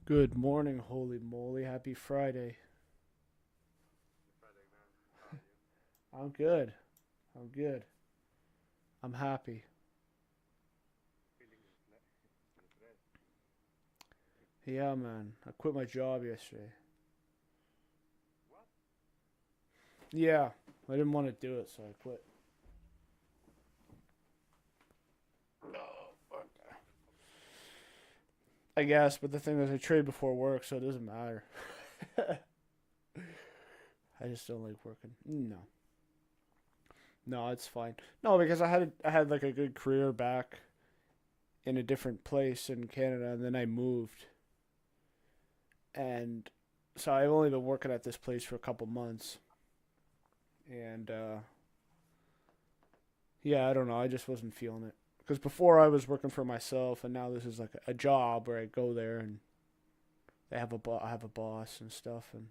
Good morning, holy moly. Happy Friday. Friday, man. How are you? I'm good. I'm good. I'm happy. Feeling refreshed. Yeah, man. I quit my job yesterday. What? Yeah, I didn't want to do it, so I quit. I guess, but the thing is, I trade before work, so it doesn't matter. I just don't like working. No, no, it's fine. No, because I had like a good career back in a different place in Canada, and then I moved, and so I've only been working at this place for a couple months, and yeah, I don't know. I just wasn't feeling it because before I was working for myself, and now this is like a job where I go there and I have a boss and stuff, and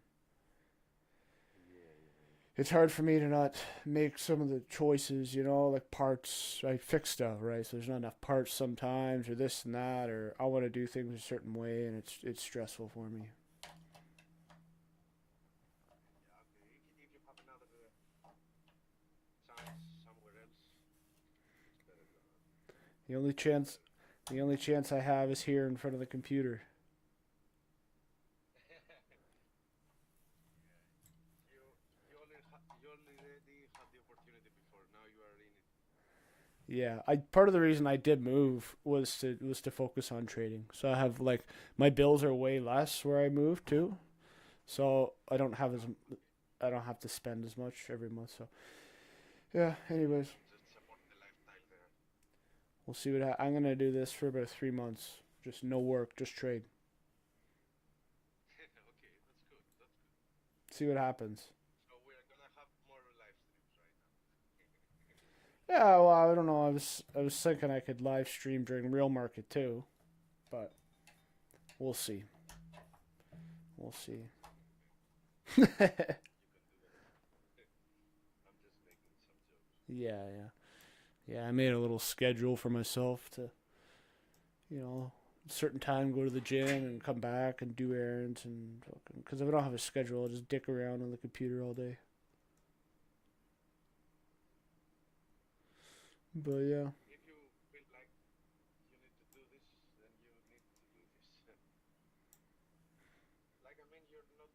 Yeah, yeah, it's hard for me to not make some of the choices. Like parts. I fix stuff, right? So there's not enough parts sometimes, or this and that, or I want to do things a certain way, and it's stressful for me. yeah. Okay. If you have another chance somewhere else, it's better than. The only It's chance, better. the only chance I have is here in front of the computer. Yeah. You you already had the opportunity before. Now you are in it. Yeah, I part of the reason I did move was to focus on trading. So I have like my bills are way less where I moved to, so Okay. I don't have to spend as much every month. So yeah. Anyways, Just support the lifestyle there. we'll see I'm gonna do this for about 3 months. Just no work, just trade. Okay, that's good. That's good. See what happens. So we are gonna have more live streams right now. Yeah, well, I don't know. I was thinking I could live stream during real market too, but we'll see. We'll see. Yeah, You can do that. I'm just making some jokes. yeah, yeah. I made a little schedule for myself to certain time go to the gym and come back and do errands and because if I don't have a schedule, I'll just dick around on the computer all day. But yeah, If you feel like you need to do this, then you need to do this. Like I mean, you're not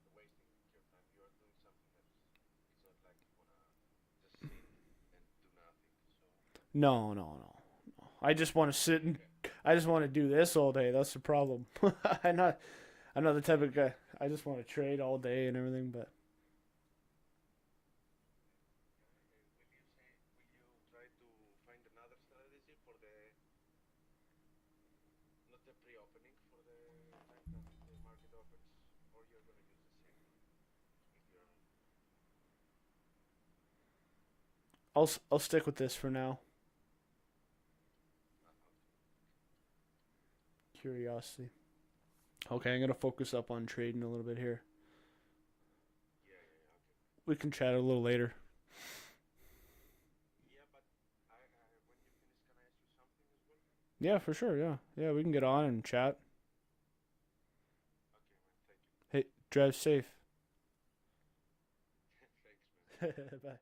wasting your time. You are doing something else. It's not like you wanna just sit and do nothing. So no, no, no. I just want to sit and I just want to do this all day. That's the problem. I'm not. I'm not the type of guy. I just want to trade all day and everything. But will you try to find another strategy for the not the pre-opening for the time that the market opens, or you're gonna use the same one if you're I'll stick with this for now. okay. Curiosity. Okay, I'm gonna focus up on trading a little bit here. Yeah, yeah, yeah. Okay. We can chat a little later. Yeah, but when you finish, can I ask you something as well? Yeah, for sure. Yeah, yeah. We can get on and chat. Okay, man. Thank you. Hey, drive safe. Thanks, man. Bye. Have a good time.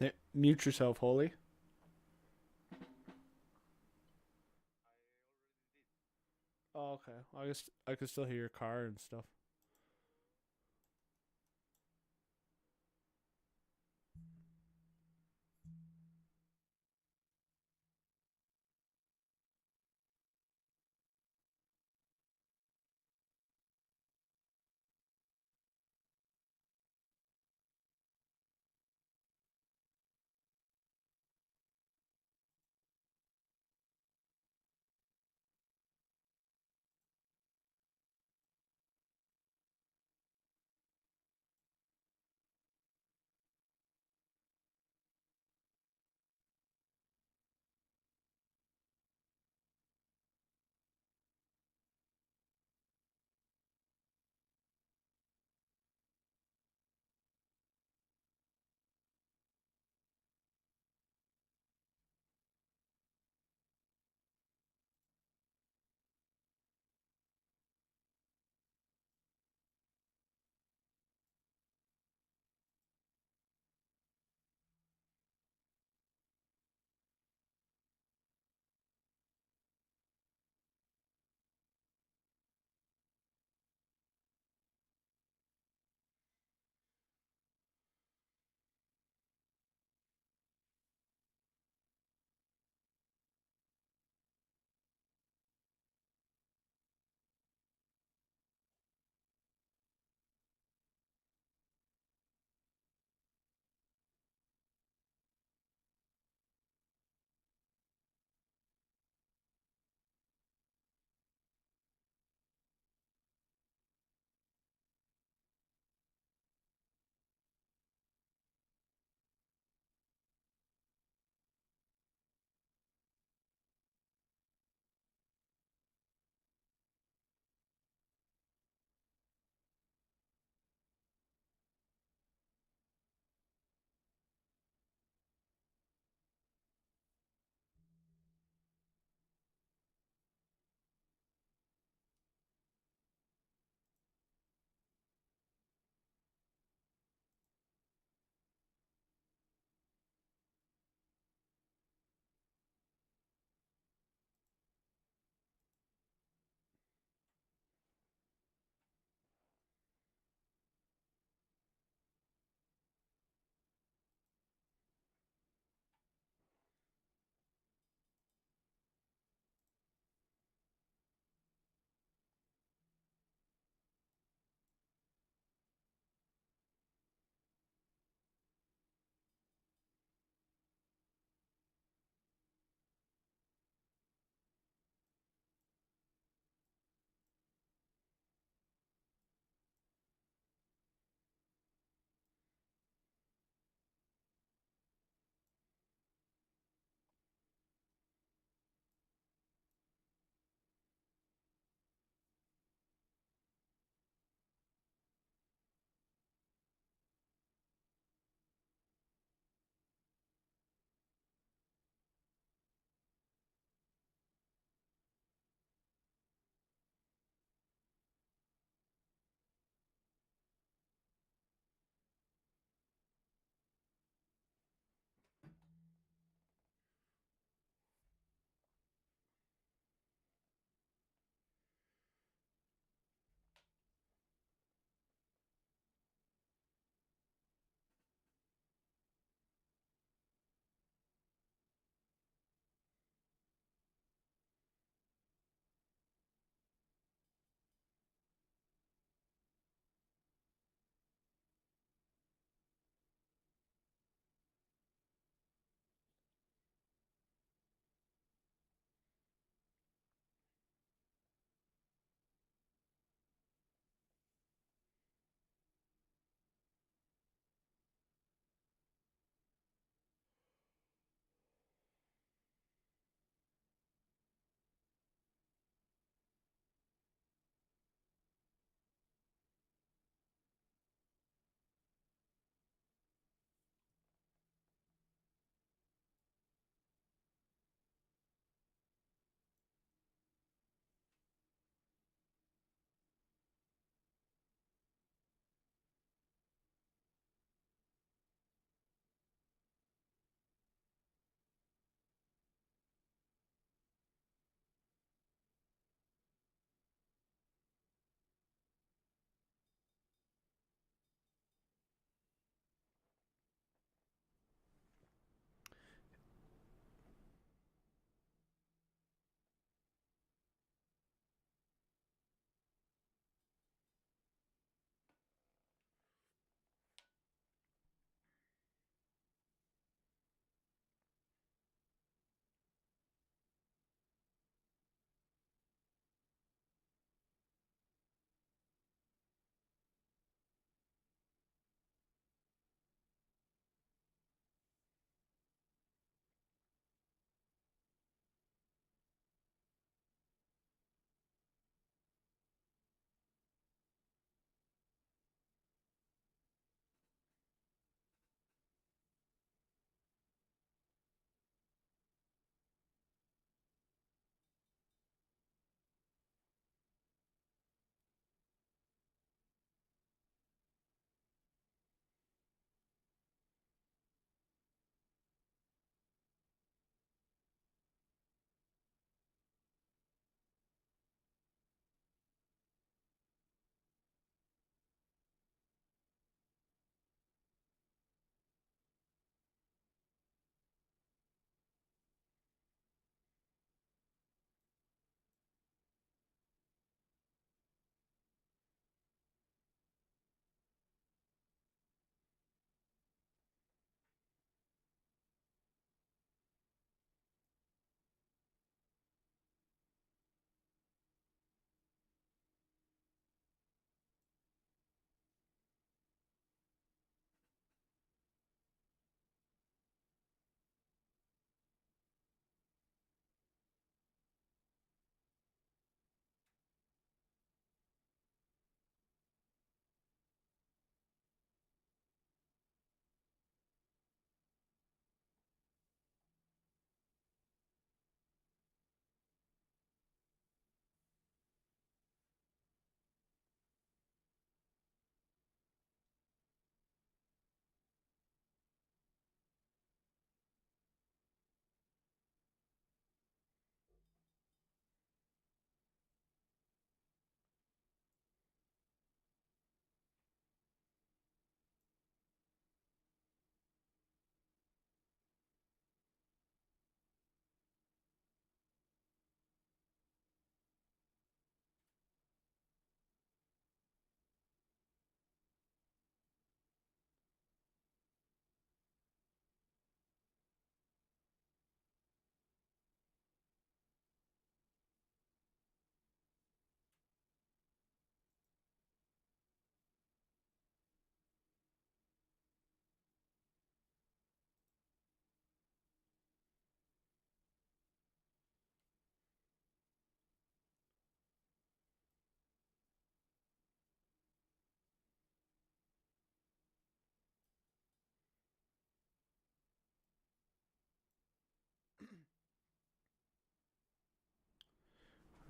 Hey, mute yourself, Holy. I already did. Oh, okay. I guess I can still hear your car and stuff.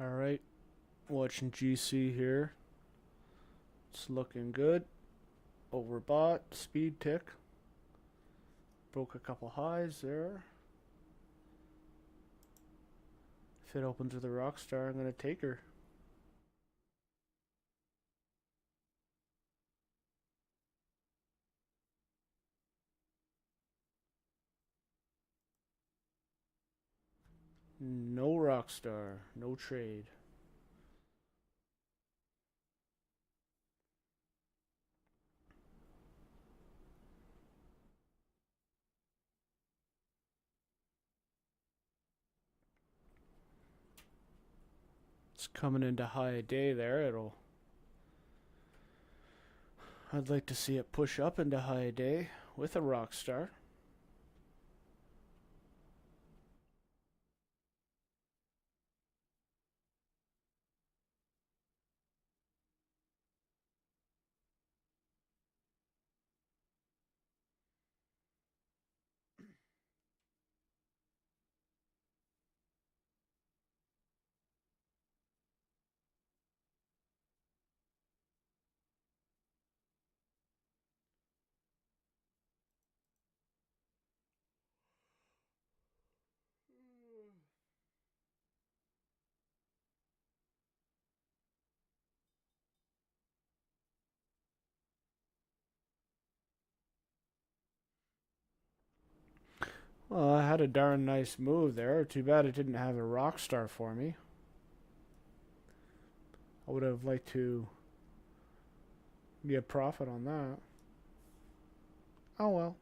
All right, watching GC here. It's looking good. Overbought. Speed tick. Broke a couple highs there. If it opens with a rock star, I'm gonna take her. No rock star. No trade. It's coming into high day there. I'd like to see it push up into high day with a rock star. Well, I had a darn nice move there. Too bad it didn't have a rock star for me. I would have liked to get profit on that. Oh well.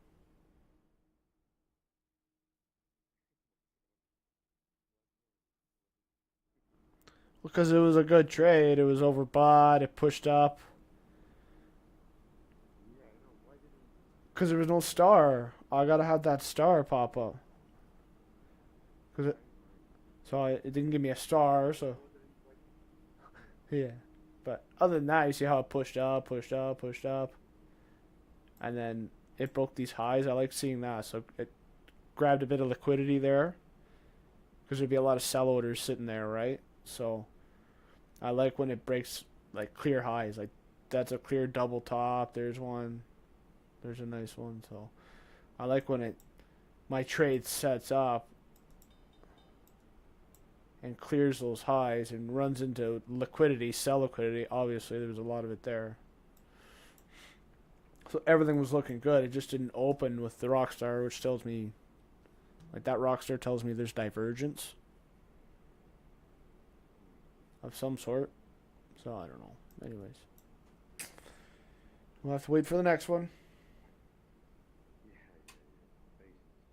Because it was a good trade. It was overbought. It pushed up. Yeah, I know. Why didn't? Because there was no star. I gotta have that star pop up. Cause it, Right, right. so it didn't give me a star. I So was wondering why. yeah. But other than that, you see how it pushed up, pushed up, pushed up, and then it broke these highs. I like seeing that. So it grabbed a bit of liquidity there because there'd be a lot of sell orders sitting there, right? So I like when it breaks like clear highs. Like that's a clear double top. There's one. There's a nice one. So I like when it my trade sets up and clears those highs and runs into liquidity, sell liquidity. Obviously, there was a lot of it there. So everything was looking good. It just didn't open with the Rockstar, which tells me, like that Rockstar tells me there's divergence of some sort. So I don't know. Anyways, we'll have to wait for the next one. Yeah, yeah, yeah. Patience.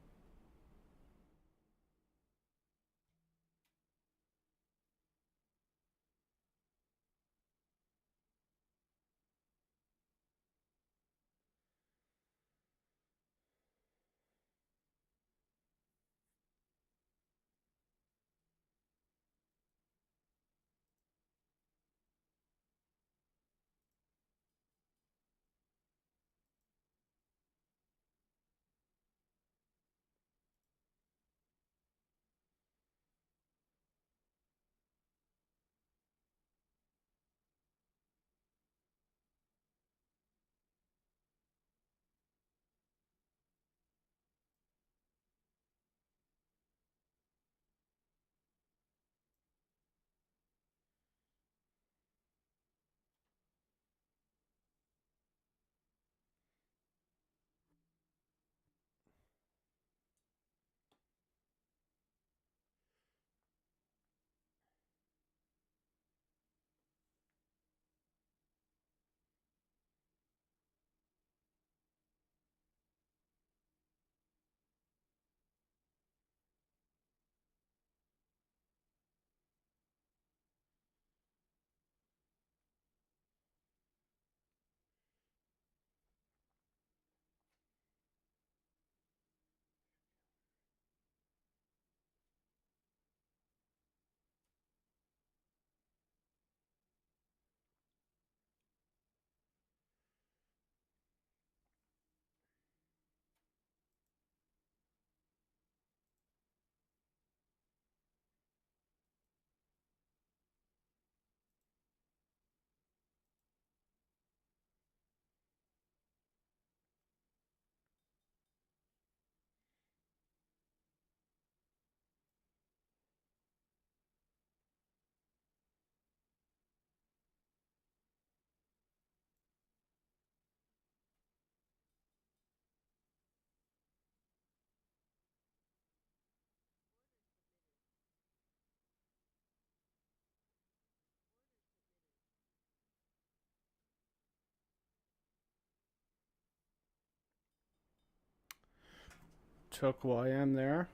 Took YM there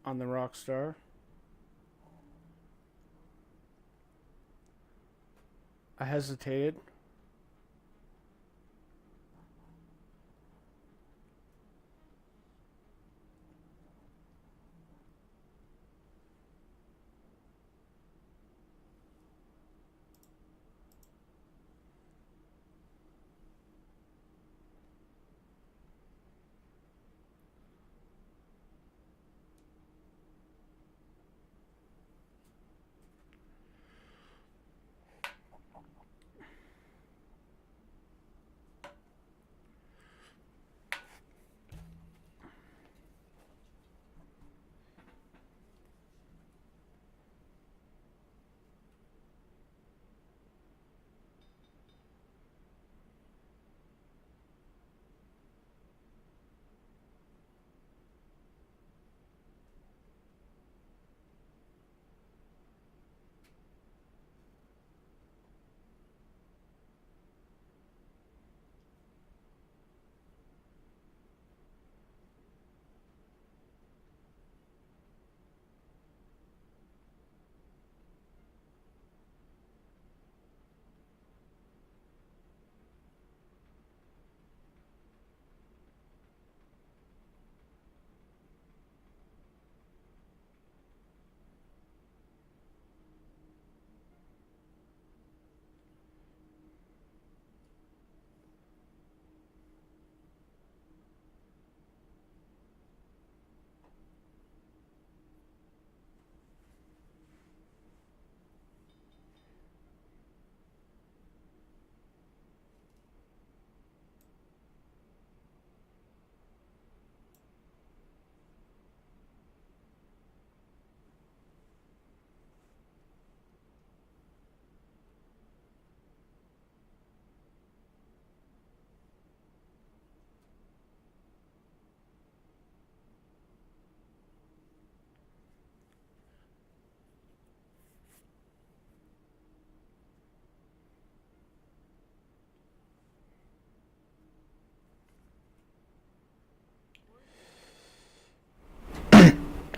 on the Rockstar. I hesitated.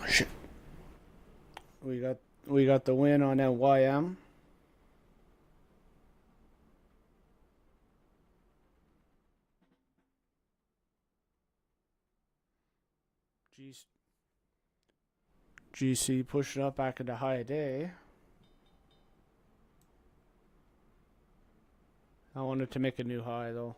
Shit. We got the win on YM. GC pushing up back into high day. I wanted to make a new high though.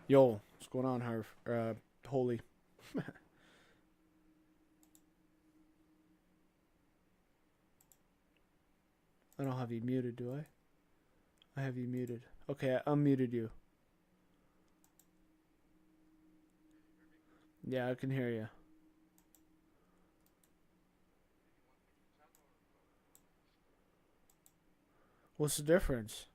Yo, what's going on, Harv? Holy. I don't have you muted, do I? I have you muted. Okay, I unmuted you. Yeah, I can hear you. What's the difference?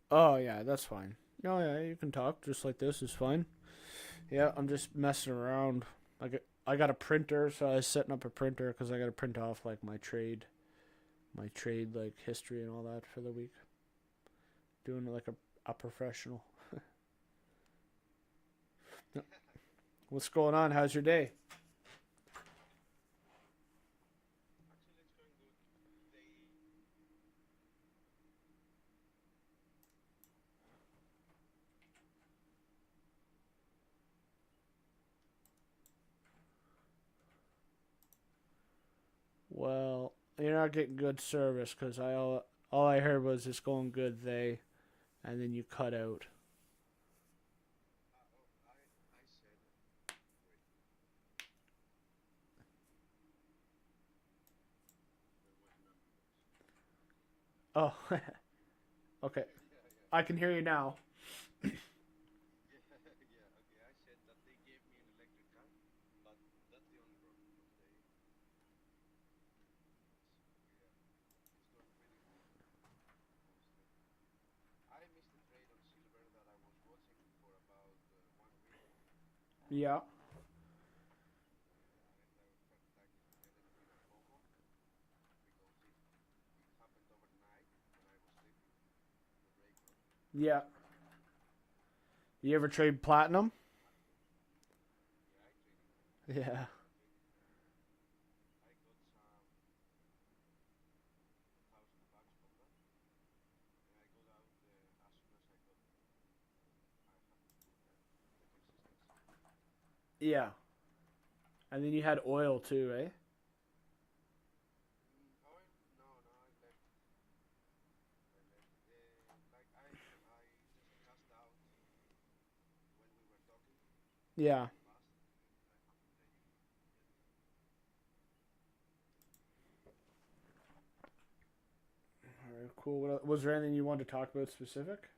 Oh, yeah, that's fine. Oh, yeah, you can talk just like this is fine. Yeah, I'm just messing around. I got a printer, so I was setting up a printer because I got to print off like my trade like history and all that for the week. Doing it like a professional. What's going on? How's your day? Well, you're not getting good service because all I heard was it's going good. And then you cut out. Oh, okay. I can hear you now. Yeah. Yeah. You ever trade platinum? Yeah. Yeah. And then you had oil too, eh? Yeah. All right, cool. Was there anything you wanted to talk about specific?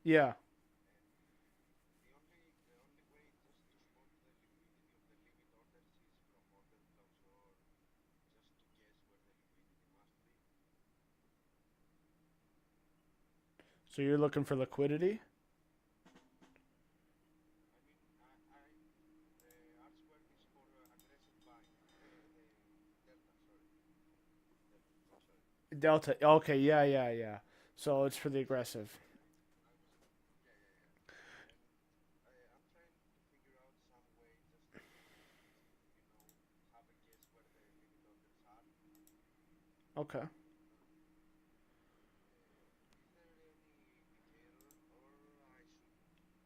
Yeah. So you're looking for liquidity? Delta. Okay, yeah, yeah, yeah. So it's for the aggressive. Okay.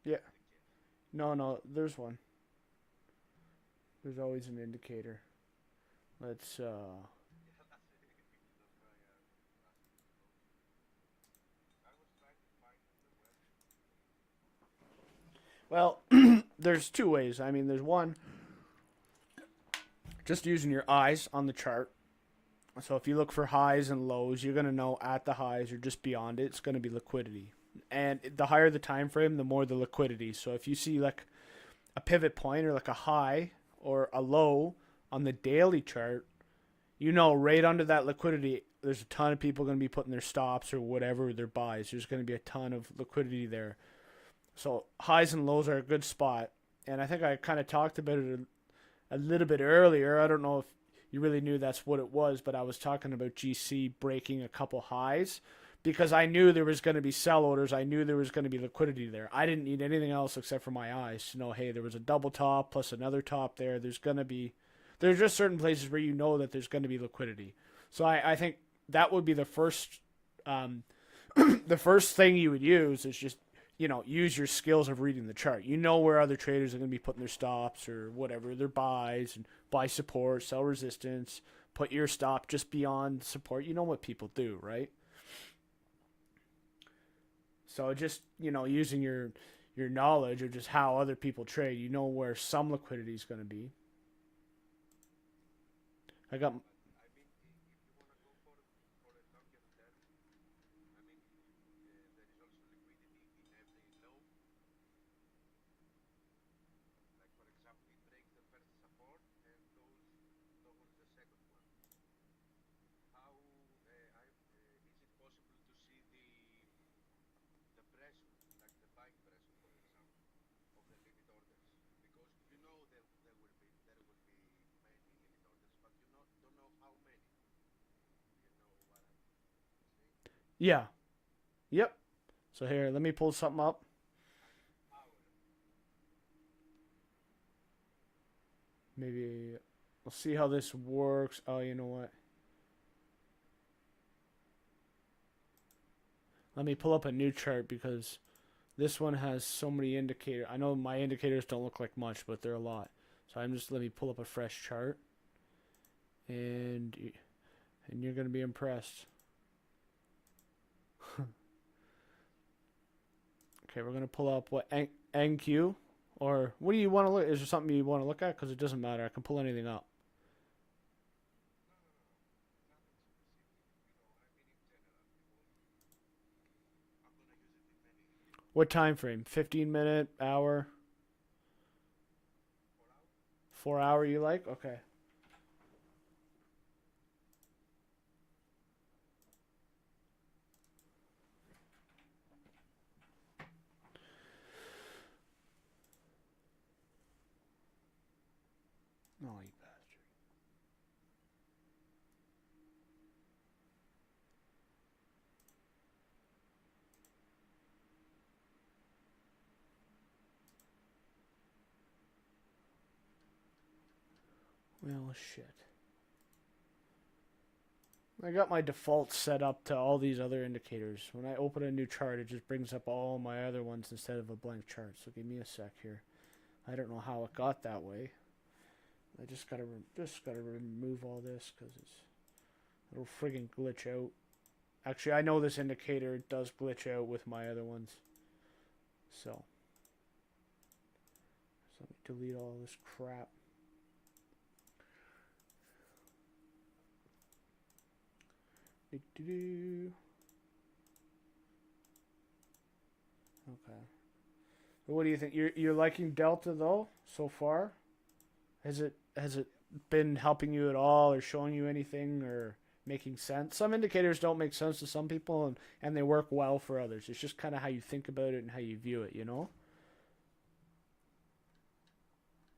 Yeah. No, no, there's one. There's always an indicator. Let's well, there's two ways. I mean, there's one just using your eyes on the chart. So if you look for highs and lows, you're going to know at the highs or just beyond it, it's going to be liquidity. And the higher the time frame, the more the liquidity. So if you see like a pivot point or like a high or a low on the daily chart, you know right under that liquidity, there's a ton of people going to be putting their stops or whatever their buys. There's going to be a ton of liquidity there. So highs and lows are a good spot. And I think I kind of talked about it a little bit earlier. I don't know if you really knew that's what it was, but I was talking about GC breaking a couple highs because I knew there was going to be sell orders. I knew there was going to be liquidity there. I didn't need anything else except for my eyes to know, hey, there was a double top plus another top there. There's just certain places where you know that there's going to be liquidity. So I think that would be the first um, the first thing you would use is just use your skills of reading the chart. You know where other traders are going to be putting their stops or whatever their buys, and buy support, sell resistance, put your stop just beyond support. You know what people do, right? So just using your knowledge of just how other people trade, you know where some liquidity is going to be. I got But I mean, if you wanna go for a longer term, I mean, there is also liquidity in every low. Like for example, it breaks the first support and goes towards the second one. How is it possible to see the pressure, like the buying pressure, for example, of the limit orders? Because you know there will be many limit orders, but you don't know how many. You know what I'm saying? Yeah. Yep. So here, let me pull something up. Like power. Maybe we'll see how this works. Oh, you know what? Let me pull up a new chart because this one has so many indicators. I know my indicators don't look like much, but they're a lot. So let me pull up a fresh chart, and you're gonna be impressed. Okay, we're gonna pull up what NQ, or what do you want to look? Is there something you want to look at? Because it doesn't matter. I can pull anything up. No, no, no, nothing specific. I mean in general because I'm gonna use it in many What time frame? 15 minute, hour, 4 hours. 4 hour? You like? Okay. No, you bastard. Well, shit. I got my default set up to all these other indicators. When I open a new chart, it just brings up all my other ones instead of a blank chart. So give me a sec here. I don't know how it got that way. I just gotta remove all this because it'll friggin' glitch out. Actually, I know this indicator does glitch out with my other ones. So let me delete all this crap. Do-do-do. Okay. What do you think? You're liking Delta though so far? Has it been helping you at all, or showing you anything, or making sense? Some indicators don't make sense to some people, and they work well for others. It's just kind of how you think about it and how you view it. You know?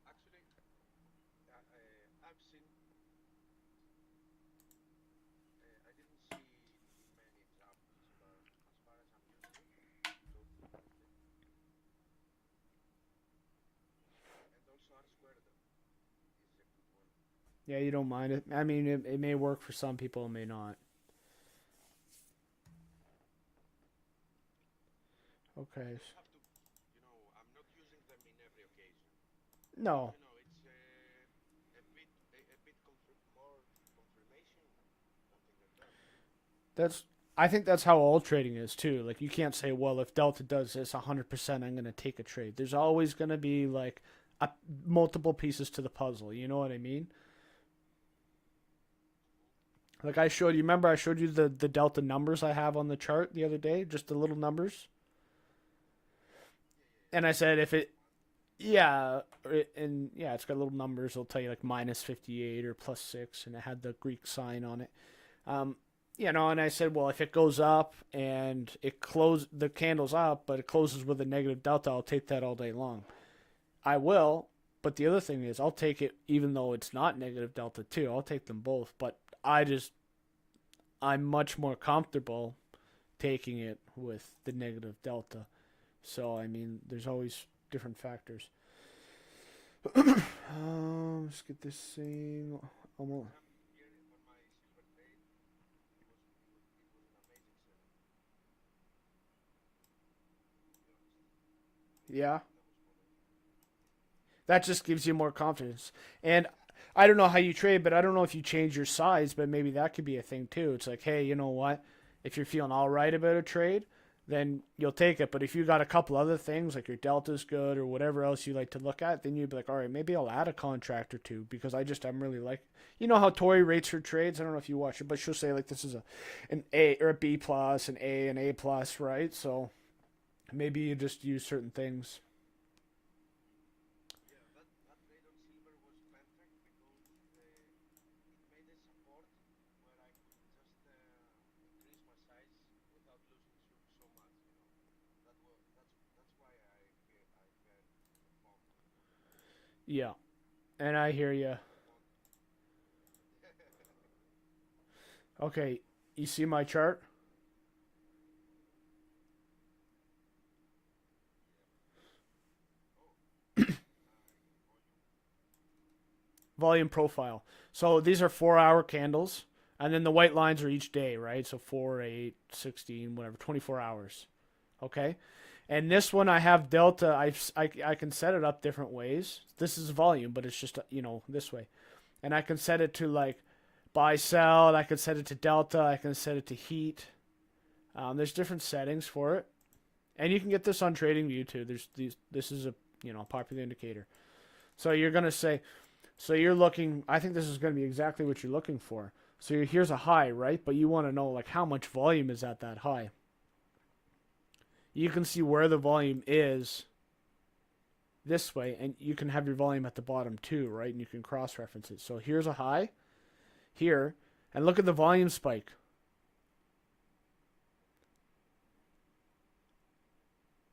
Actually, I've seen. I didn't see many examples, but as far as I'm using it, it goes perfectly. And also R squared is a good one. Yeah, you don't mind it. I mean, it may work for some people, it may not. Okay. You have to, I'm not using them in every occasion. But No, it's a bit more confirmation, something like that. that's. I think that's how all trading is too. Like you can't say, well, if Delta does this 100%, I'm gonna take a trade. There's always gonna be like multiple pieces to the puzzle. You know what I mean? Like I showed you. Remember, I showed you the Delta numbers I have on the chart the other day, just the little numbers. Yeah, yeah, And I yeah. said if Minus it, one. yeah, and yeah, it's got little numbers. It'll tell you like -58 or +6, and it had the Greek sign on it. Um, and I said, well, if it goes up and the candle's up, but it closes with a negative delta, I'll take that all day long. I will, but the other thing is, I'll take it even though it's not negative delta too. I'll take them both, but I'm much more comfortable taking it with the negative delta. So I mean, there's always different factors. Let's get this thing What almost. I'm here on my silver trade, it was Yeah. That just gives you more confidence. And I don't know how you trade, but I don't know if you change your size, but maybe that could be a thing too. It's like, hey, you know what? If you're feeling all right about a trade, then you'll take it. But if you got a couple other things, like your delta's good or whatever else you like to look at, then you'd be like, all right, maybe I'll add a contract or two because I'm really like, you know how Tori rates her trades. I don't know if you watch it, but she'll say like this is an A or a B plus, an A plus, right? So maybe you just use certain things. Yeah, that trade on silver was perfect because it made a support where I could just increase my size without losing so much. That's why I felt confident on the trade. Yeah, and I hear you. Want Okay, you see my chart? yeah. Oh, volume. Volume profile. So these are 4 hour candles, and then the white lines are each day, right? So 4, 8, 16, whatever, 24 hours. Okay? And this one I have delta. I can set it up different ways. This is volume, but it's just, this way. And I can set it to like buy, sell, and I can set it to delta. I can set it to heat. There's different settings for it. And you can get this on TradingView too. This is a, popular indicator. So you're going to say, so you're looking, I think this is going to be exactly what you're looking for. So here's a high, right? But you want to know like how much volume is at that high. You can see where the volume is this way, and you can have your volume at the bottom too, right? And you can cross-reference it. So here's a high here, and look at the volume spike.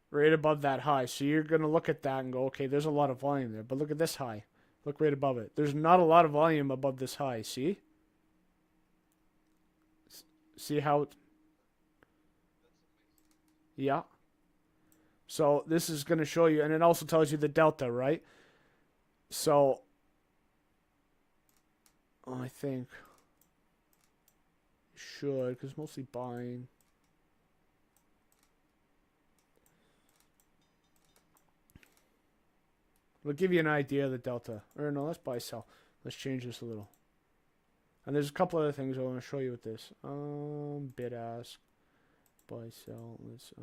Right above that high. So you're going to look at that and go, okay, there's a lot of volume there. But look at this high. Look right above it. There's not a lot of volume above this high. See? See how it, That's amazing. yeah. So this is going to show you, and it also tells you the delta, right? So I think should, because mostly buying. It'll give you an idea of the delta. Or no, let's buy sell. Let's change this a little. And there's a couple other things I want to show you with this. Bid ask, buy sell. Let's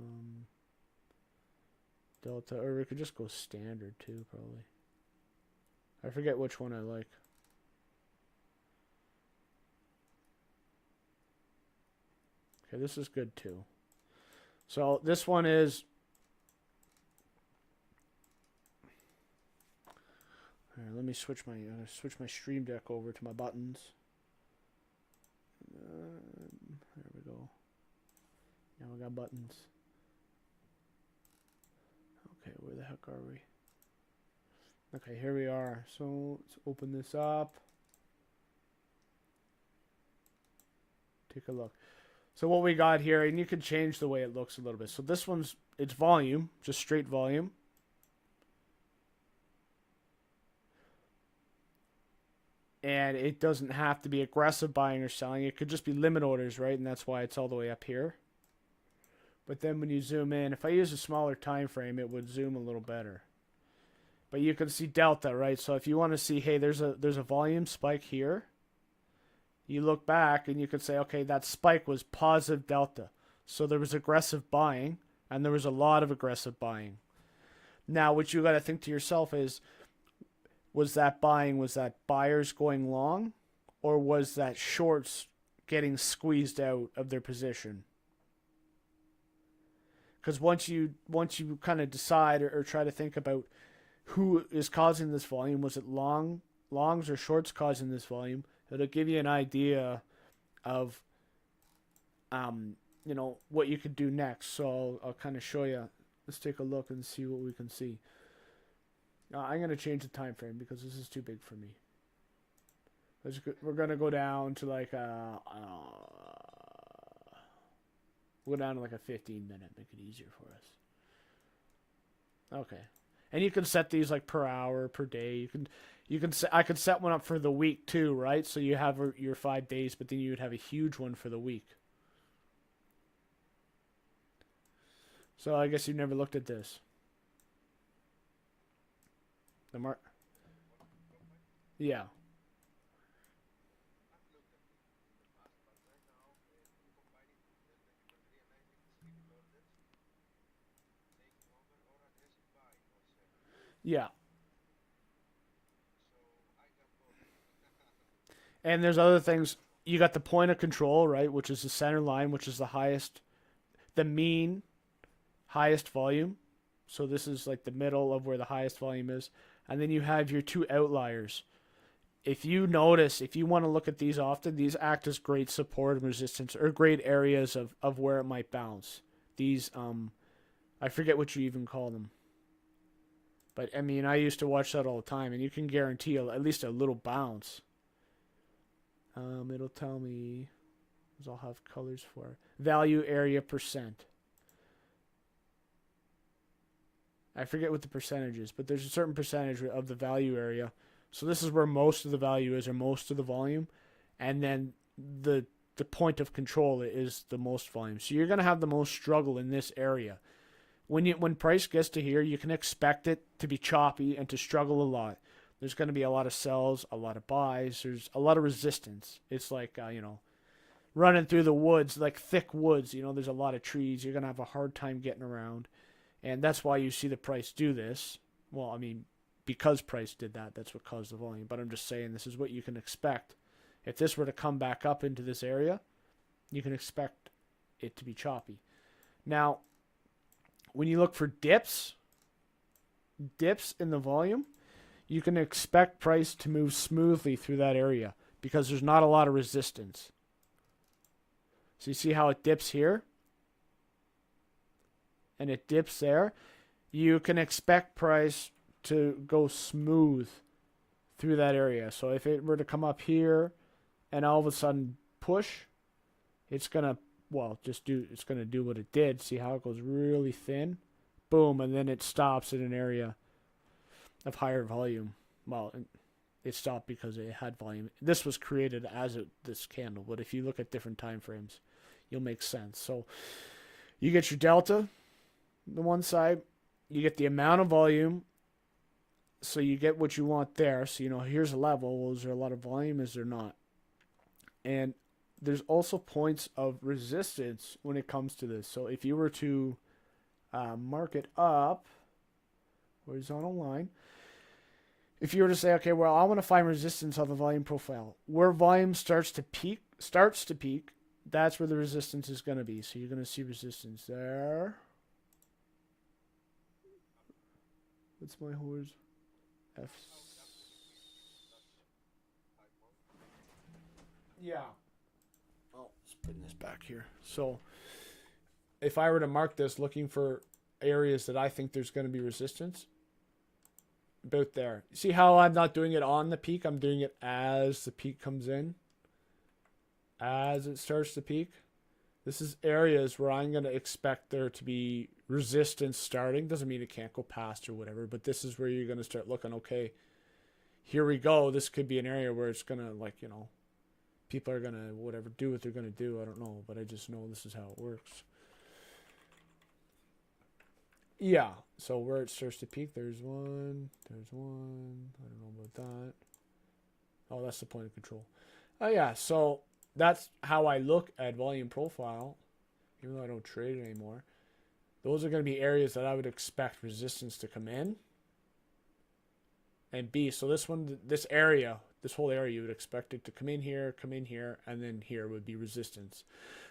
delta, or we could just go standard too, probably. I forget which one I like. Okay, this is good too. So this one is. All right, let me switch my Stream Deck over to my buttons. There we go. Now we got buttons. Okay, where the heck are we? Okay, here we are. So let's open this up. Take a look. So what we got here, and you can change the way it looks a little bit. So this one's, it's volume, just straight volume. And it doesn't have to be aggressive buying or selling. It could just be limit orders, right? And that's why it's all the way up here. But then when you zoom in, if I use a smaller time frame, it would zoom a little better. But you can see delta, right? So if you want to see, hey, there's a volume spike here. You look back and you can say, okay, that spike was positive delta. So there was aggressive buying, and there was a lot of aggressive buying. Now, what you got to think to yourself is, was that buyers going long, or was that shorts getting squeezed out of their position? Because once you kind of decide or try to think about who is causing this volume, was it longs or shorts causing this volume? It'll give you an idea of what you could do next. So I'll kind of show you. Let's take a look and see what we can see. I'm going to change the time frame because this is too big for me. We're going to go down to like we'll go down to like a 15-minute, make it easier for us. Okay. And you can set these like per hour, per day. I could set one up for the week too, right? So you have your 5 days, but then you would have a huge one for the week. So I guess you never looked at this. The mark. Yeah. I've looked at it in the past, but right now, if you combine it with Delta, you can realize it is limit orders, taking over, or aggressive buy or sell. Yeah. So I got both. And there's other things. You got the point of control, right, which is the center line, which is the highest, the mean highest volume. So this is like the middle of where the highest volume is. And then you have your two outliers. If you notice, if you want to look at these often, these act as great support and resistance or great areas of where it might bounce. These, I forget what you even call them. But I mean, I used to watch that all the time, and you can guarantee at least a little bounce. It'll tell me, I'll have colors for it. Value area percent. I forget what the percentage is, but there's a certain percentage of the value area. So this is where most of the value is, or most of the volume, and then the point of control is the most volume. So you're gonna have the most struggle in this area. When price gets to here, you can expect it to be choppy and to struggle a lot. There's going to be a lot of sells, a lot of buys. There's a lot of resistance. It's like, running through the woods, like thick woods. There's a lot of trees. You're going to have a hard time getting around. And that's why you see the price do this. Well, I mean, because price did that, that's what caused the volume. But I'm just saying this is what you can expect. If this were to come back up into this area, you can expect it to be choppy. Now, when you look for dips in the volume, you can expect price to move smoothly through that area because there's not a lot of resistance. So you see how it dips here? And it dips there. You can expect price to go smooth through that area. So if it were to come up here and all of a sudden push, it's going to it's going to do what it did. See how it goes really thin? Boom, and then it stops in an area of higher volume. Well, it stopped because it had volume. This was created as this candle, but if you look at different time frames, you'll make sense. So you get your delta, the one side, you get the amount of volume, so you get what you want there. So, here's a level. Well, is there a lot of volume? Is there not? And there's also points of resistance when it comes to this. So if you were to mark it up, horizontal line, if you were to say, okay, well, I want to find resistance on the volume profile, where volume starts to peak, that's where the resistance is going to be. So you're going to see resistance there. What's my horse? F. Yeah. Oh, let's put this back here. So if I were to mark this looking for areas that I think there's going to be resistance, about there. See how I'm not doing it on the peak? I'm doing it as the peak comes in. As it starts to peak. This is areas where I'm going to expect there to be resistance starting. Doesn't mean it can't go past or whatever, but this is where you're going to start looking, okay, here we go. This could be an area where it's going to, people are going to, do what they're going to do. I don't know, but I just know this is how it works. Yeah, so where it starts to peak, there's one. I don't know about that. Oh, that's the point of control. Oh, yeah, so that's how I look at volume profile, even though I don't trade it anymore. Those are going to be areas that I would expect resistance to come in and be. So this one, this whole area, you would expect it to come in here, and then here would be resistance.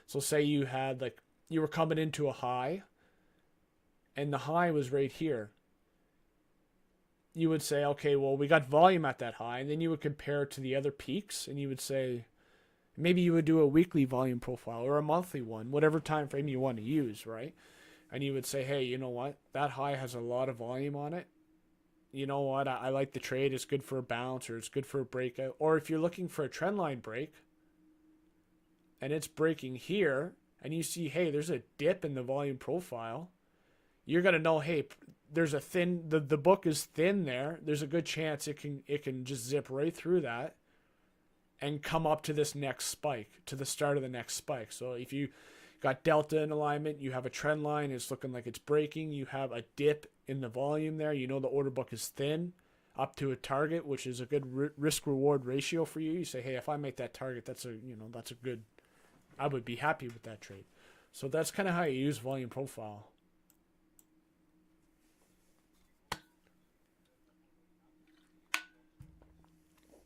So say you had, you were coming into a high, and the high was right here. You would say, okay, well, we got volume at that high, and then you would compare it to the other peaks, and you would say, maybe you would do a weekly volume profile or a monthly one, whatever time frame you want to use, right? And you would say, hey, you know what? That high has a lot of volume on it. You know what? I like the trade. It's good for a bounce, or it's good for a breakout. Or if you're looking for a trend line break, and it's breaking here, and you see, hey, there's a dip in the volume profile, you're going to know, hey, there's a thin, the book is thin there. There's a good chance it can just zip right through that and come up to this next spike, to the start of the next spike. So if you got delta in alignment, you have a trend line, it's looking like it's breaking, you have a dip in the volume there, you know the order book is thin, up to a target, which is a good risk reward ratio for you. You say, hey, if I make that target, that's a good. I would be happy with that trade. So that's kind of how you use volume profile.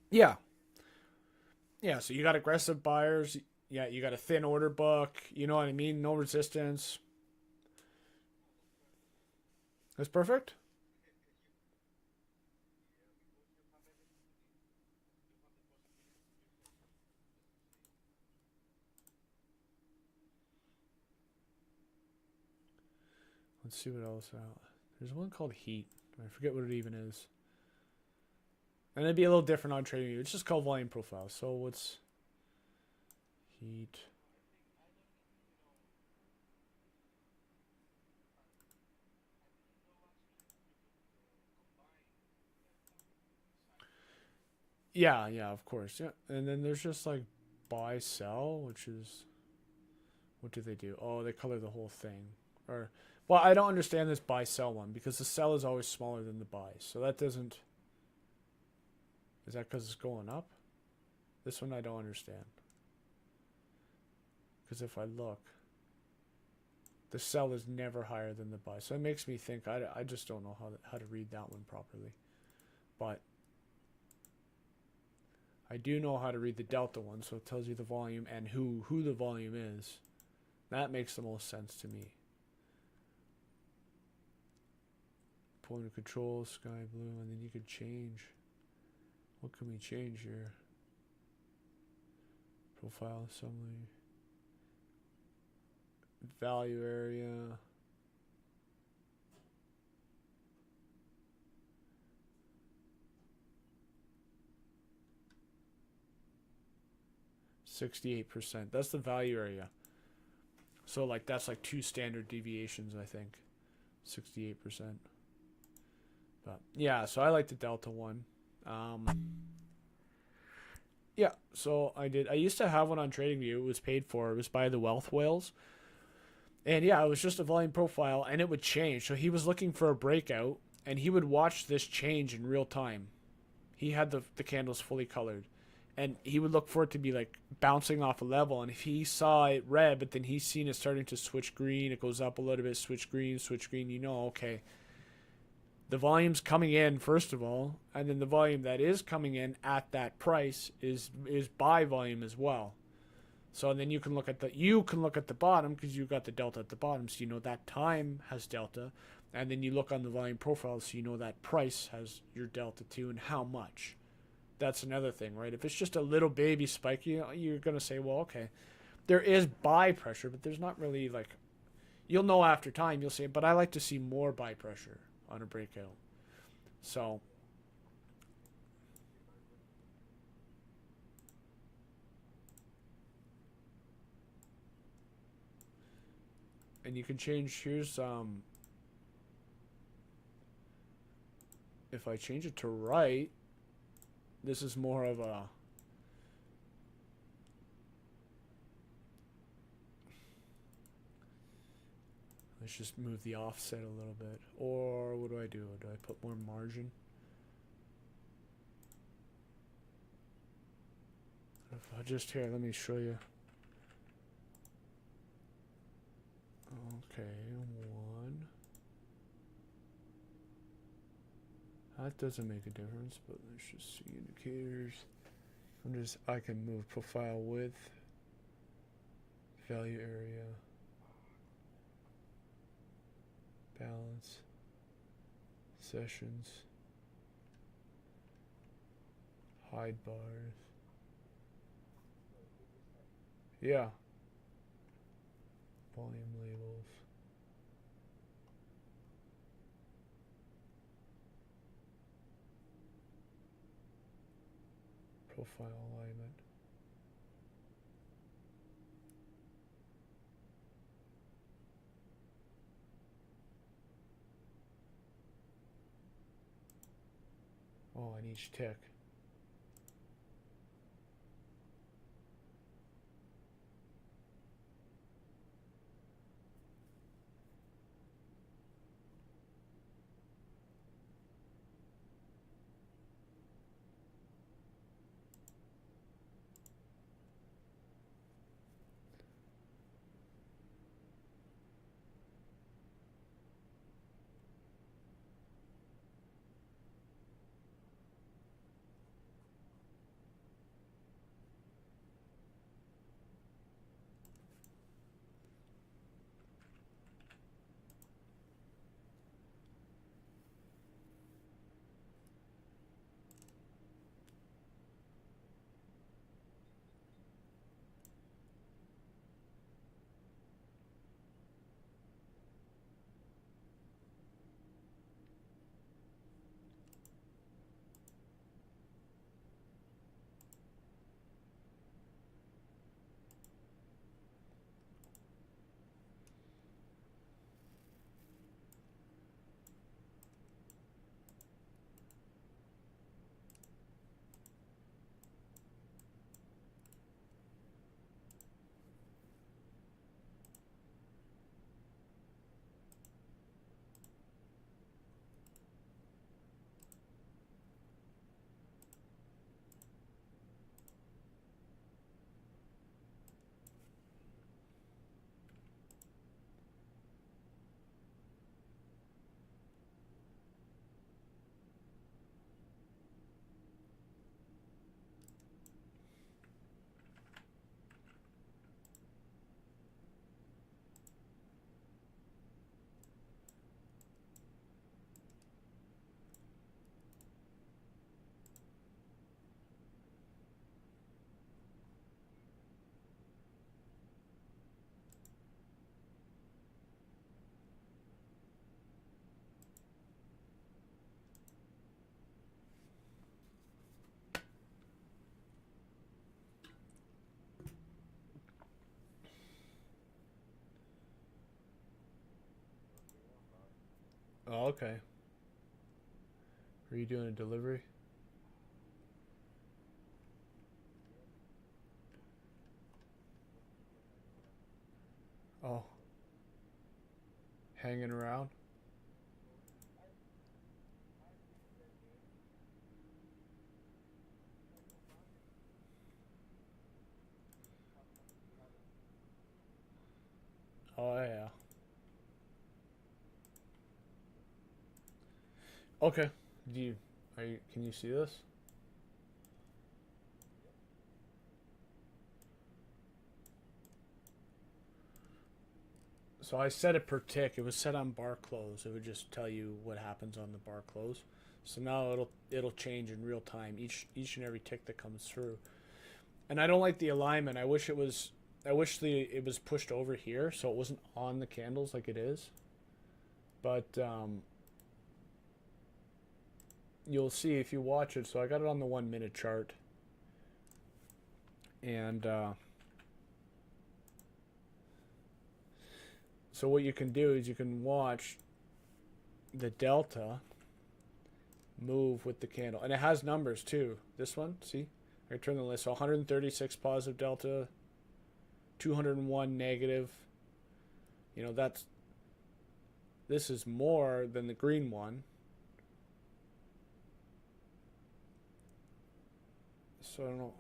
Yeah. Yeah, so you got aggressive buyers. Yeah, you got a thin order book. You know what I mean? No resistance. That's perfect. Let's see what else out. There's one called Heat. I forget what it even is. And it'd be a little different on TradingView. It's just called volume profile. So what's Heat? Yeah, yeah, of course. Yeah. And then there's just like buy sell, which is what do they do? Oh, they color the whole thing. Or well, I don't understand this buy sell one because the sell is always smaller than the buy. So that doesn't. Is that because it's going up? This one I don't understand. Because if I look, the sell is never higher than the buy. So it makes me think I just don't know how to read that one properly. But I do know how to read the delta one, so it tells you the volume and who the volume is. That makes the most sense to me. Point of control, sky blue, and then you could change. What can we change here? Profile summary. Value area. %. That's the value area. So like that's like 2 standard deviations, I think. 68%. But yeah, so I like the delta one. Yeah, so I did. I used to have one on TradingView. It was paid for. It was by the Wealth Whales. And yeah, it was just a volume profile, and it would change. So he was looking for a breakout, and he would watch this change in real time. He had the candles fully colored. And he would look for it to be like bouncing off a level. And if he saw it red, but then he's seen it starting to switch green, it goes up a little bit, switch green, you know, okay. The volume's coming in, first of all, and then the volume that is coming in at that price is buy volume as well. So then you can look at the bottom because you've got the delta at the bottom, so you know that time has delta, and then you look on the volume profile so you know that price has your delta too and how much. That's another thing, right? If it's just a little baby spike, you're gonna say, well, okay, there is buy pressure, but there's not really like, you'll know after time. You'll say, but I like to see more buy pressure on a breakout. So and you can change. Here's if I change it to right, this is more of a let's just move the offset a little bit. Or what do? Do I put more margin? If I just here, let me show you. Okay, one. That doesn't make a difference, but let's just see indicators. I can move profile width, value area, balance, sessions, hide bars. Yeah. Volume labels. Profile alignment. Oh, on each tick. Oh, okay. Are you doing a delivery? Oh, hanging around? Oh, yeah. Okay. Do you, can you see this? So I set it per tick. It was set on bar close. It would just tell you what happens on the bar close. So now it'll change in real time each and every tick that comes through. And I don't like the alignment. I wish it was pushed over here so it wasn't on the candles like it is. But you'll see if you watch it. So I got it on the 1 minute chart. And so what you can do is you can watch the delta move with the candle. And it has numbers too. This one, see? I turn the list. So 136 positive delta, 201 negative. You know, this is more than the green one. So I don't know.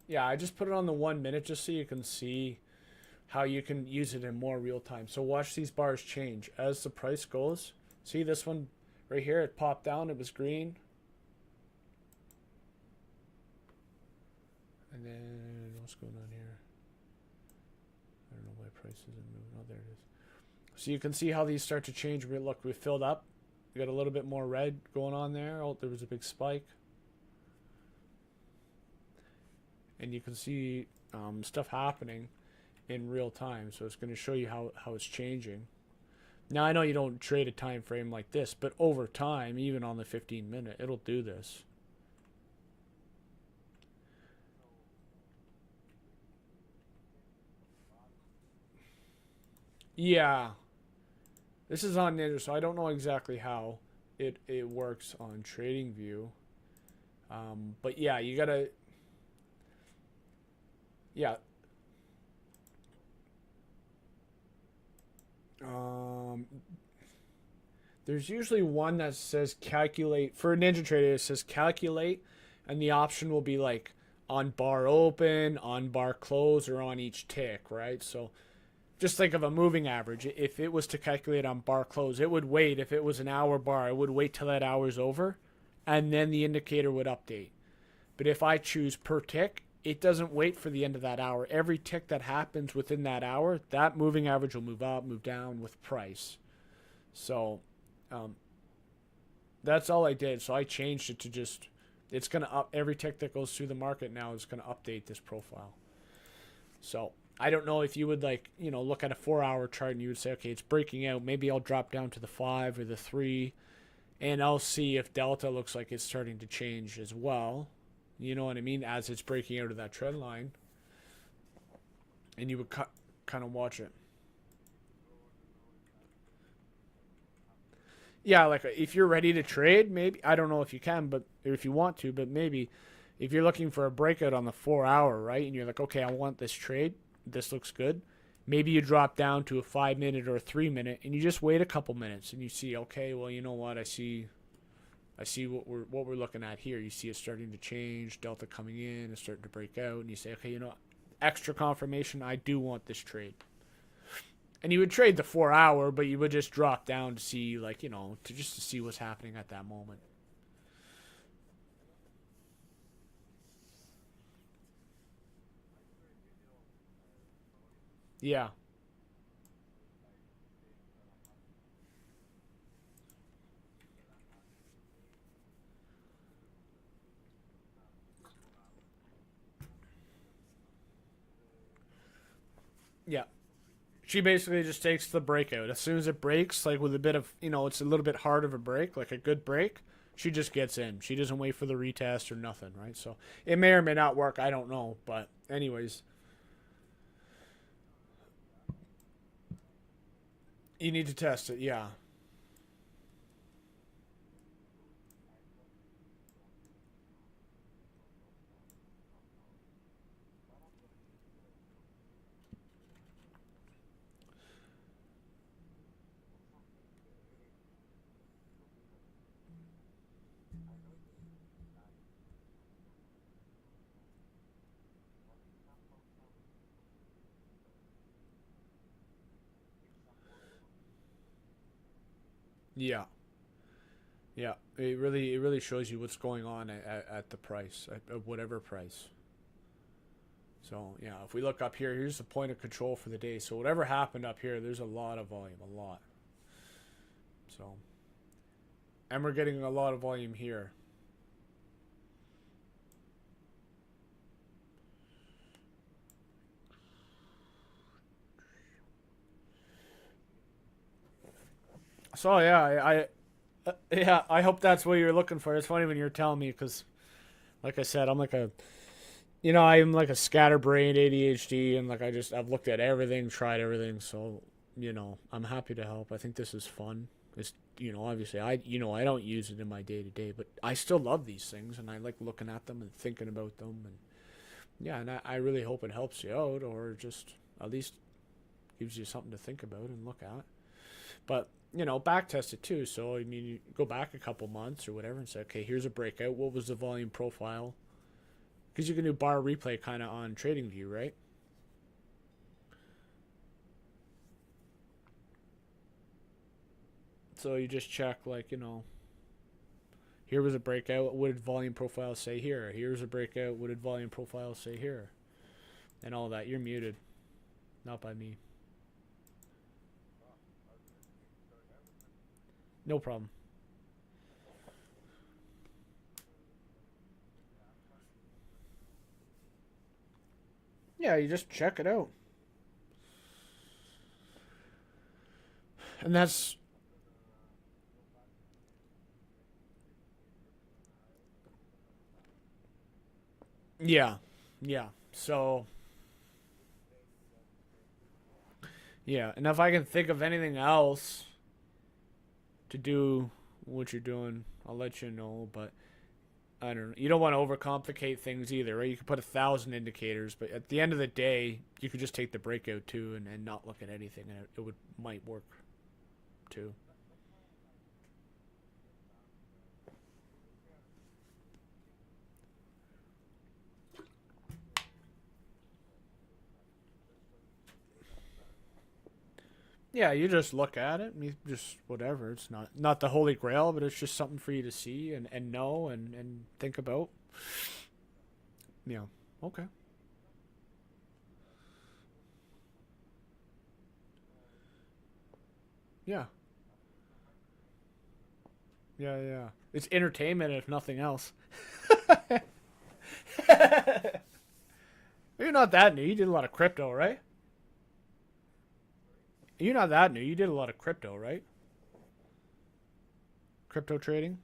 Yeah, I just put it on the 1 minute just so you can see how you can use it in more real time. So watch these bars change as the price goes. See this one right here? It popped down. It was green. And then what's going on here? I don't know why price isn't moving. Oh, there it is. So you can see how these start to change. Look, we filled up. We got a little bit more red going on there. Oh, there was a big spike. And you can see stuff happening in real time. So it's going to show you how it's changing. Now, I know you don't trade a time frame like this, but over time, even on the 15-minute, it'll do this. Yeah. This is on Ninja, so I don't know exactly how it works on TradingView. But yeah, you gotta, yeah. Um, there's usually one that says calculate. For a NinjaTrader, it says calculate, and the option will be like on bar open, on bar close, or on each tick, right? So just think of a moving average. If it was to calculate on bar close, it would wait. If it was an hour bar, it would wait till that hour's over, and then the indicator would update. But if I choose per tick, it doesn't wait for the end of that hour. Every tick that happens within that hour, that moving average will move up, move down with price. So um, that's all I did. So I changed it to just, it's going to up every tick that goes through the market now is going to update this profile. So I don't know if you would like, look at a 4 hour chart and you would say, okay, it's breaking out. Maybe I'll drop down to the 5 or the 3 and I'll see if delta looks like it's starting to change as well. You know what I mean? As it's breaking out of that trend line. And you would kind of watch it. Yeah, like if you're ready to trade, maybe, I don't know if you can, but or if you want to, but maybe if you're looking for a breakout on the 4 hour, right? And you're like, okay, I want this trade. This looks good. Maybe you drop down to a 5 minute or a 3 minute and you just wait a couple minutes and you see, okay, well, you know what? I see what we're looking at here. You see it starting to change, delta coming in, it's starting to break out, and you say, okay, extra confirmation, I do want this trade. And you would trade the 4 hour, but you would just drop down to see, like, to see what's happening at that moment. Yeah. Yeah. She basically just takes the breakout. As soon as it breaks, like with a bit of, it's a little bit hard of a break, like a good break, she just gets in. She doesn't wait for the retest or nothing, right? So it may or may not work. I don't know. But, anyways, You need to test it, yeah. Yeah. Yeah. It really shows you what's going on at the price, at whatever price. So yeah, if we look up here, here's the point of control for the day. So whatever happened up here, there's a lot of volume, a lot. So, and we're getting a lot of volume here. So yeah, yeah, I hope that's what you're looking for. It's funny when you're telling me because, like I said, I'm like a scatterbrained ADHD, and like I've looked at everything, tried everything. So I'm happy to help. I think this is fun. It's obviously I don't use it in my day to day, but I still love these things, and I like looking at them and thinking about them, and yeah, and I really hope it helps you out, or just at least gives you something to think about and look at. But back test it too. So I mean, you go back a couple months or whatever and say, okay, here's a breakout. What was the volume profile? Because you can do bar replay kind of on TradingView, right? So you just check like here was a breakout. What did volume profile say here? Here's a breakout. What did volume profile say here? And all that. You're muted, not by me. No problem. Yeah, you just check it out. And that's yeah. Yeah. So yeah, and if I can think of anything else to do what you're doing, I'll let you know, but I don't know. You don't want to overcomplicate things either, right? You could put 1,000 indicators, but at the end of the day, you could just take the breakout too and not look at anything, and it would might work too. Yeah, you just look at it and you just whatever. It's not the holy grail, but it's just something for you to see and know and think about. Yeah. Okay. Yeah. Yeah, yeah. It's entertainment if nothing else. You're not that new. You did a lot of crypto, right? You're not that new. You did a lot of crypto, right? Crypto trading?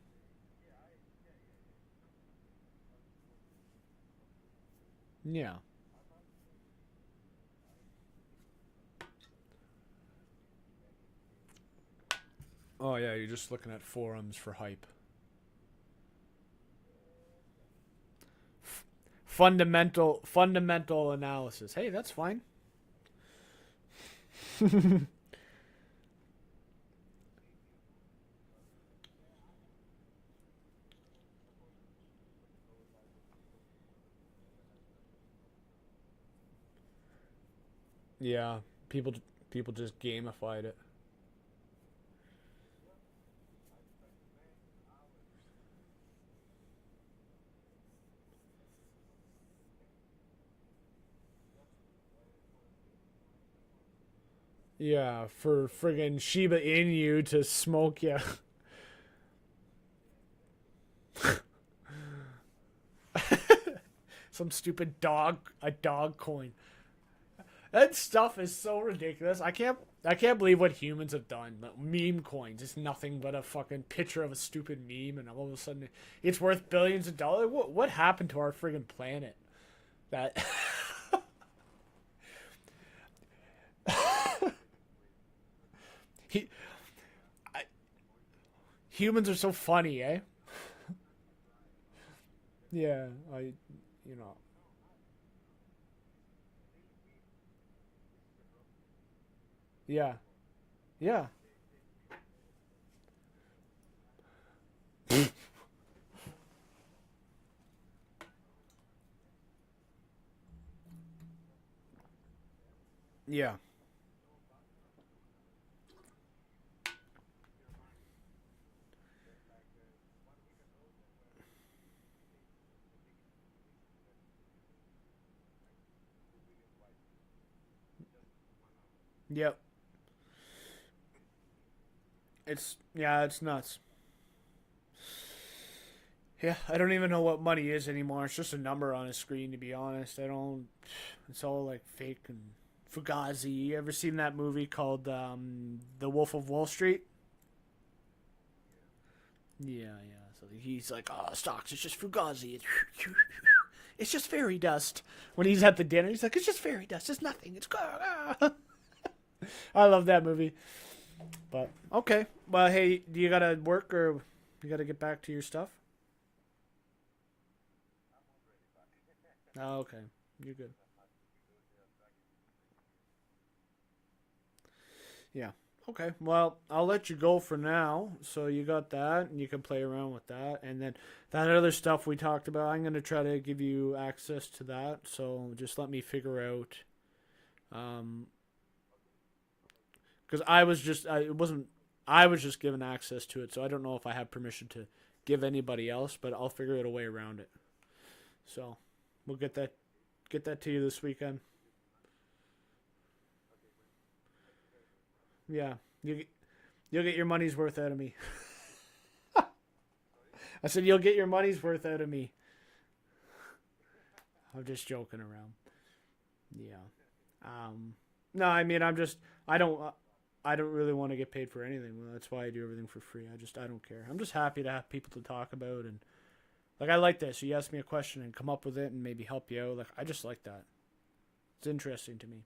Yeah. Oh yeah, you're just looking at forums for hype. Fundamental analysis. Hey, that's fine. Yeah, people people just gamified it. Yeah, for friggin' Shiba Inu to smoke you. Some stupid a dog coin. That stuff is so ridiculous. I can't believe what humans have done. Like, meme coins, it's nothing but a fucking picture of a stupid meme, and all of a sudden it's worth billions of dollars. What happened to our friggin' planet? That he, I, humans are so funny, eh? Yeah, you know, yeah, yeah, yeah, yep. It's nuts. Yeah, I don't even know what money is anymore. It's just a number on a screen, to be honest. I don't. It's all like fake and fugazi. You ever seen that movie called The Wolf of Wall Street? Yeah, yeah. So he's like, oh, stocks, it's just fugazi. It's just fairy dust. When he's at the dinner, he's like, it's just fairy dust. It's nothing. It's. I love that movie. But okay. Well, hey, do you gotta work or you gotta get back to your stuff? Oh, okay. You're good. Yeah. Okay. Well, I'll let you go for now. So you got that, and you can play around with that, and then that other stuff we talked about. I'm gonna try to give you access to that. So just let me figure out. Um, because it wasn't. I was just given access to it, so I don't know if I have permission to give anybody else, but I'll figure out a way around it. So we'll get that to you this weekend. Yeah. You'll get your money's worth out of me. I said you'll get your money's worth out of me. I'm just joking around. Yeah. No, I mean I don't I don't really want to get paid for anything. Well, that's why I do everything for free. I don't care. I'm just happy to have people to talk about and like I like this. You ask me a question and come up with it and maybe help you out. Like I just like that. It's interesting to me.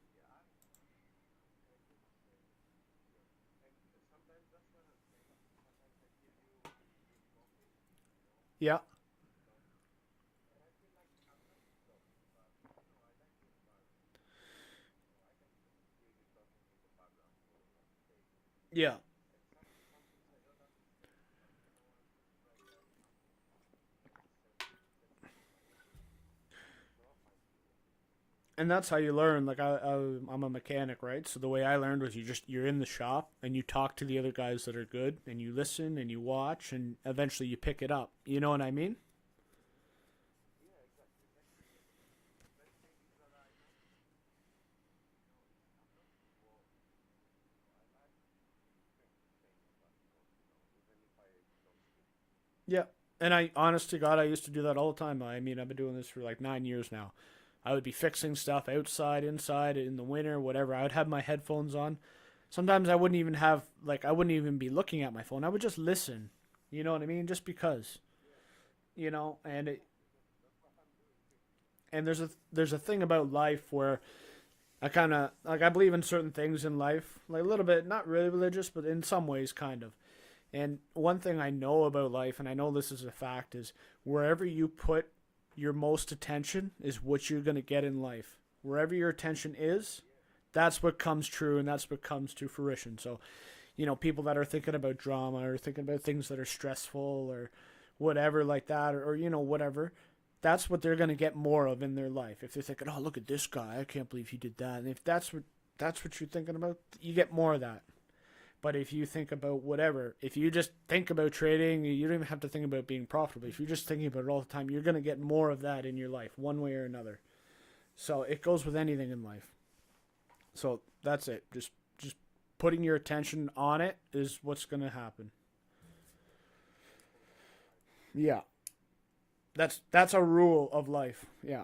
Yeah. Yeah. And that's how you learn. Like I'm a mechanic, right? So the way I learned was you're in the shop and you talk to the other guys that are good and you listen and you watch and eventually you pick it up. You know what I mean? Yeah. And I, honest to God, I used to do that all the time. I mean, I've been doing this for like 9 years now. I would be fixing stuff outside, inside, in the winter, whatever. I would have my headphones on. Sometimes I wouldn't even be looking at my phone. I would just listen. You know what I mean? Just because, and there's a thing about life where I kind of like I believe in certain things in life, like a little bit, not really religious, but in some ways, kind of. And one thing I know about life, and I know this is a fact, is wherever you put your most attention is what you're going to get in life. Wherever your attention is, that's what comes true and that's what comes to fruition. So, people that are thinking about drama or thinking about things that are stressful or whatever like that, or whatever, that's what they're going to get more of in their life. If they're thinking, oh, look at this guy, I can't believe he did that. And if that's what you're thinking about, you get more of that. But if you think about whatever, if you just think about trading, you don't even have to think about being profitable. If you're just thinking about it all the time, you're going to get more of that in your life, one way or another. So it goes with anything in life. So that's it. Just putting your attention on it is what's going to happen. Yeah. That's a rule of life. Yeah.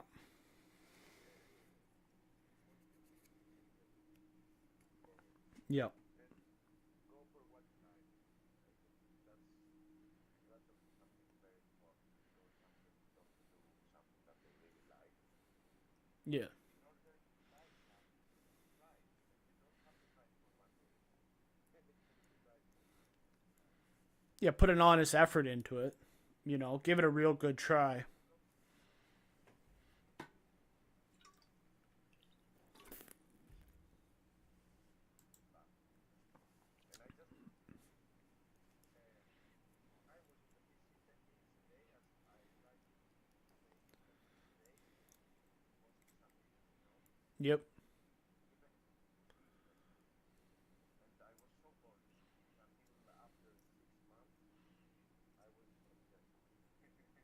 Yeah. Yeah. Yeah, put an honest effort into it. Give it a real good try. And I just I was with the PC 10 minutes a day as I try to make 10 minutes a day watching some videos. Yep. Even even and I was so bored until after 6 months I was obsessed.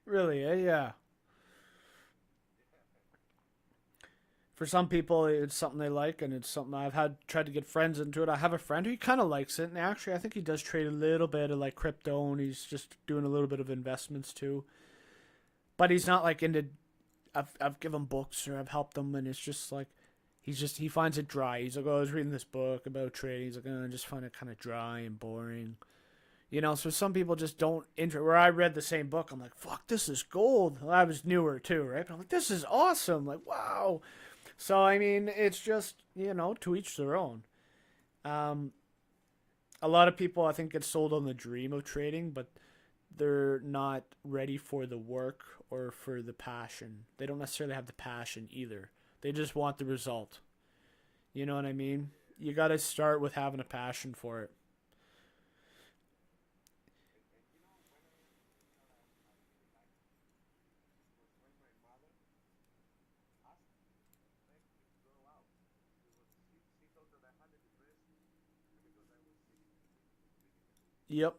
Really, yeah. For some people, it's something they like, and it's something I've had tried to get friends into it. I have a friend who kind of likes it, and actually, I think he does trade a little bit of like crypto, and he's just doing a little bit of investments too. But he's not like into. I've given books or I've helped him, and it's just like he finds it dry. He's like, oh, I was reading this book about trading. He's like, oh, I just find it kind of dry and boring. So some people just don't enjoy. Where I read the same book, I'm like, fuck, this is gold. Well, I was newer too, right? But I'm like, this is awesome. Like, wow. So I mean, it's just to each their own. Um, a lot of people I think get sold on the dream of trading, but they're not ready for the work or for the passion. They don't necessarily have the passion either. They just want the result. You know what I mean? You got to start with having a passion for it. And when I was doing that, I really liked it because when my mother asked me, make me go out, she thought that I had a depression because I was sitting and reading a book Yep.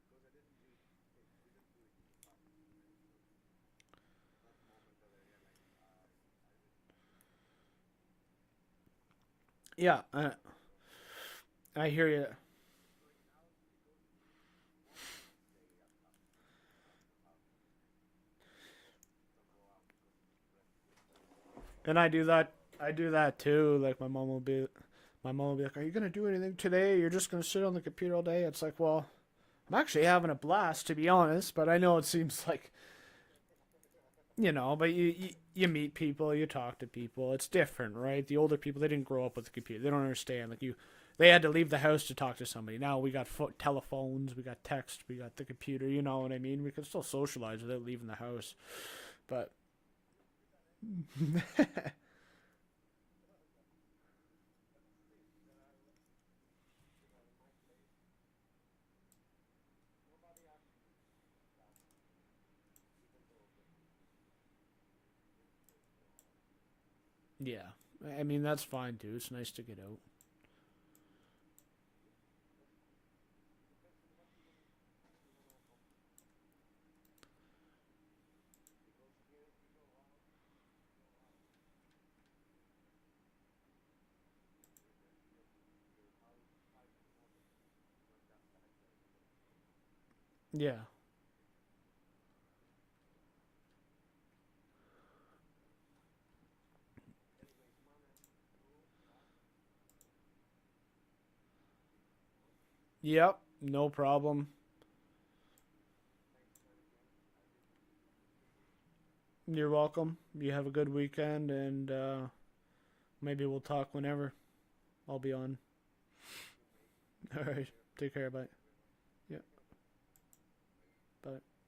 because I didn't do it in the past, and it was that moment that I realized I really like it. Yeah, So I hear you. going out because you want to stay at your house. You don't go out because you're depressed. And I do that. I do that too. Like my mom will be like, "Are you gonna do anything today? You're just gonna sit on the computer all day." It's like, well, I'm actually having a blast to be honest, but I know it seems like but you meet people, you talk to people. It's different, right? The older people, they didn't grow up with the computer. They don't understand. They had to leave the house to talk to somebody. Now we got telephones, we got text, we got the computer. You know what I mean? We can still socialize without leaving the house, but But still, there are, in my place, nobody actually does anything, even though the kids grow up. yeah, I mean that's fine too. It's nice to get out. But depends on what you wanna accomplish. Because here, if you go out, your house 5 minutes away, you're gonna get bored. Yeah. Anyways, man, I need to go back to work. Yep. No problem. Thanks, man, again. I really appreciate it. You're welcome. You have a good weekend, and maybe we'll talk whenever. I'll be on. Sounds good, mate. All Take right. care. Take care. Bye. Thank you very much. Yeah. Bye. Bye.